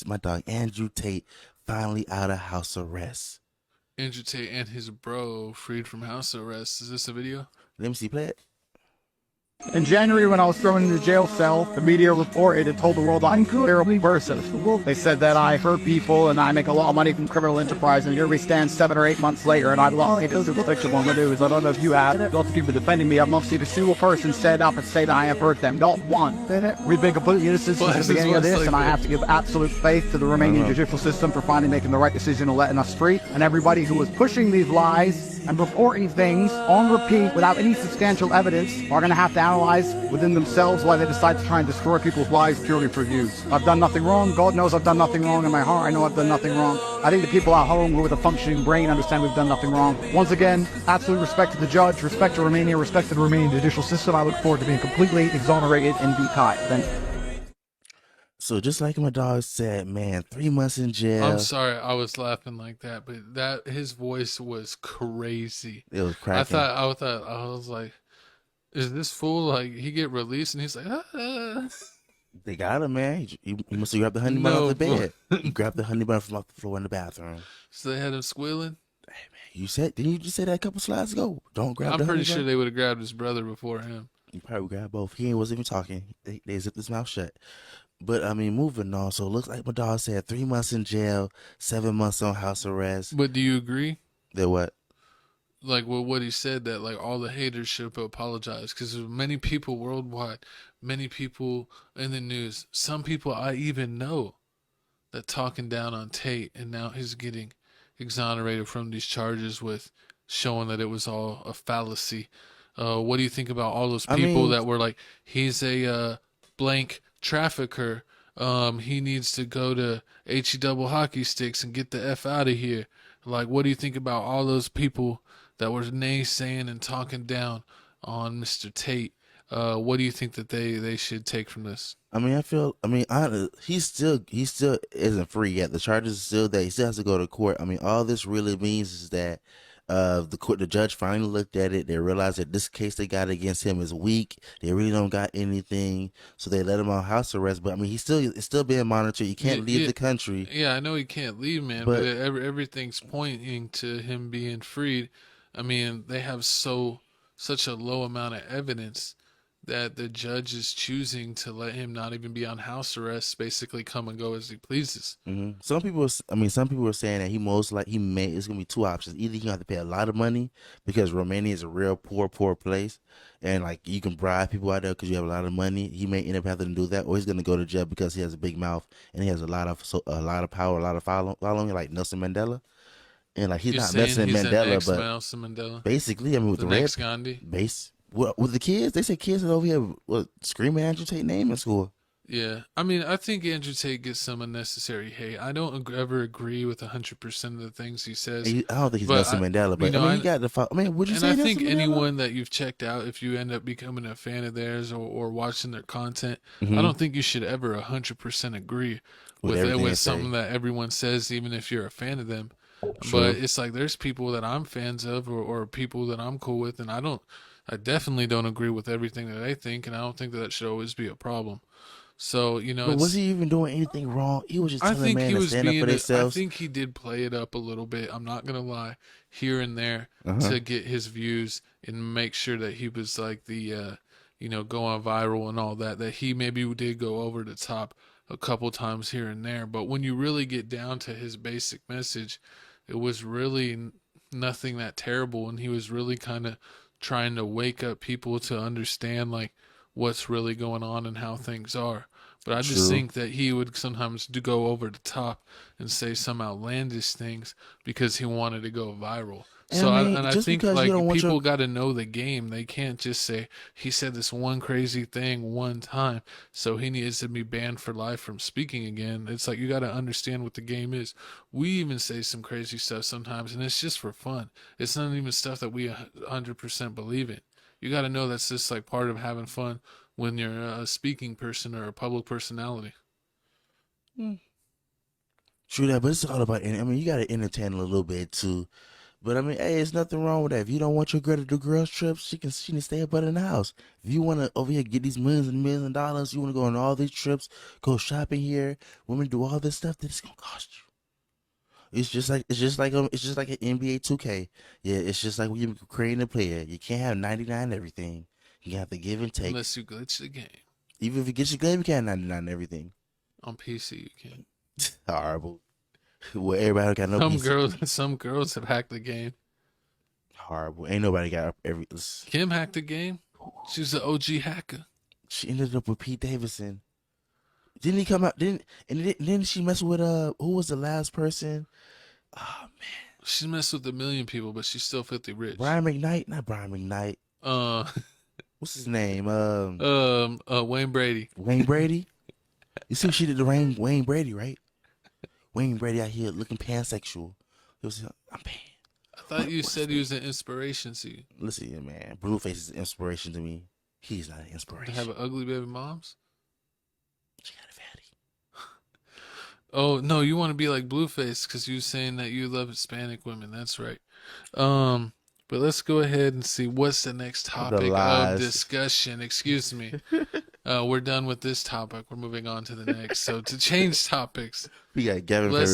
my dog Andrew Tate finally out of house arrest. Andrew Tate and his bro freed from house arrest. Is this a video? Let me see, play it. In January, when I was thrown into the jail cell, the media reported and told the world I'm a terrible person. They said that I hurt people and I make a lot of money from criminal enterprise, and here we stand 7 or 8 months later, and I've lost a victim on the news. I don't know if you have. Lots of people defending me. I've not seen a single person stand up and say that I have hurt them. Not one. We've been completely innocent since the beginning of this, and I have to give absolute faith to the Romanian judicial system for finally making the right decision and letting us free. And everybody who was pushing these lies and reporting things on repeat without any substantial evidence are going to have to analyze within themselves why they decide to try and destroy people's lives purely for views. I've done nothing wrong. God knows I've done nothing wrong. In my heart, I know I've done nothing wrong. I think the people at home who with a functioning brain understand we've done nothing wrong. Once again, absolute respect to the judge, respect to Romania, respect to the Romanian judicial system. I look forward to being completely exonerated and detied. Thank you. So just like my dog said, man, 3 months in jail. I'm sorry, I was laughing like that, but that his voice was crazy. It was cracking. I was like, is this fool like he get released and he's like, ah. They got him, man. You must have grabbed the honey bun off the bed. You grabbed the honey bun from off the floor in the bathroom. So they had him squealing. Hey man, didn't you just say that a couple slides ago? Don't grab. I'm pretty sure they would have grabbed his brother before him. You probably grabbed both. He wasn't even talking. They zipped his mouth shut. But I mean, moving on. So it looks like my dog said 3 months in jail, 7 months on house arrest. But do you agree? That what? Like with what he said, that like all the haters should apologize, because there's many people worldwide, many people in the news, some people I even know that talking down on Tate, and now he's getting exonerated from these charges with showing that it was all a fallacy. What do you think about all those people that were like, he's a blank trafficker, he needs to go to HE double hockey sticks and get the F out of here? Like, what do you think about all those people that were naysaying and talking down on Mr. Tate? What do you think that they should take from this? I mean, he still isn't free yet. The charges are still there. He still has to go to court. I mean, all this really means is that the judge finally looked at it. They realized that this case they got against him is weak. They really don't got anything, so they let him on house arrest. But I mean, it's still being monitored. You can't leave the country. Yeah, I know he can't leave, man. But everything's pointing to him being freed. I mean, they have such a low amount of evidence that the judge is choosing to let him not even be on house arrest, basically come and go as he pleases. Mm-hmm. Some people are saying that it's gonna be two options. Either you have to pay a lot of money because Romania is a real poor place, and like you can bribe people out there because you have a lot of money. He may end up having to do that, or he's gonna go to jail because he has a big mouth and he has a lot of power, a lot of following, like Nelson Mandela. And like he's not Nelson Mandela, but Nelson Mandela. Basically, I mean, with the next Gandhi. With the kids, they say kids are over here screaming Andrew Tate name in school. Yeah, I mean, I think Andrew Tate gets some unnecessary hate. I don't ever agree with 100% of the things he says. I don't think he's Nelson Mandela, but I mean, you got to follow. I mean, would you say? And I think Nelson anyone that you've checked out, if you end up becoming a fan of theirs or watching their content, Mm-hmm. I don't think you should ever 100% agree with something that everyone says, even if you're a fan of them. True. But it's like there's people that I'm fans of or people that I'm cool with, and I definitely don't agree with everything that they think, and I don't think that should always be a problem. So, but was he even doing anything wrong? He was just telling man to stand up for themselves. I think he did play it up a little bit. I'm not gonna lie, here and there to get his views and make sure that he was like the going viral and all that. That he maybe did go over the top a couple times here and there. But when you really get down to his basic message, it was really nothing that terrible, and he was really kind of trying to wake up people to understand like what's really going on and how things are. But I just think that he would sometimes go over the top and say some outlandish things because he wanted to go viral. So I think like people got to know the game. They can't just say he said this one crazy thing one time, so he needs to be banned for life from speaking again. It's like you got to understand what the game is. We even say some crazy stuff sometimes, and it's just for fun. It's not even stuff that we 100% believe in. You got to know that's just like part of having fun when you're a speaking person or a public personality. True that, but it's all about. I mean, you got to entertain a little bit too. But I mean, hey, there's nothing wrong with that. If you don't want your girl to do girls trips, she can stay up in the house. If you want to over here get these millions and millions of dollars, you want to go on all these trips, go shopping here, women do all this stuff, then it's gonna cost you. It's just like an NBA 2K. Yeah, it's just like when you're creating a player. You can't have 99 everything. You have to give and take. Unless you glitch the game. Even if you get your game, you can't have 99 everything. On PC, you can. Horrible. Well, everybody got no Some girls have hacked the game. Horrible. Ain't nobody got every. Kim hacked the game. She was the OG hacker. She ended up with Pete Davidson. Didn't he come out? Didn't she mess with who was the last person? Oh man. She messed with 1 million people, but she's still filthy rich. Brian McKnight, not Brian McKnight. What's his name? Wayne Brady. Wayne Brady. You see what she did to Wayne Brady, right? Wayne Brady out here looking pansexual. I'm paying. I thought you said he was an inspiration to you. Listen, man, Blueface is an inspiration to me. He's not an inspiration. To have an ugly baby moms? She got a fatty. Oh no, you want to be like Blueface because you were saying that you love Hispanic women. That's right. But let's go ahead and see what's the next topic of discussion. Excuse me. We're done with this topic. We're moving on to the next. So to change topics, we got Gavin favorite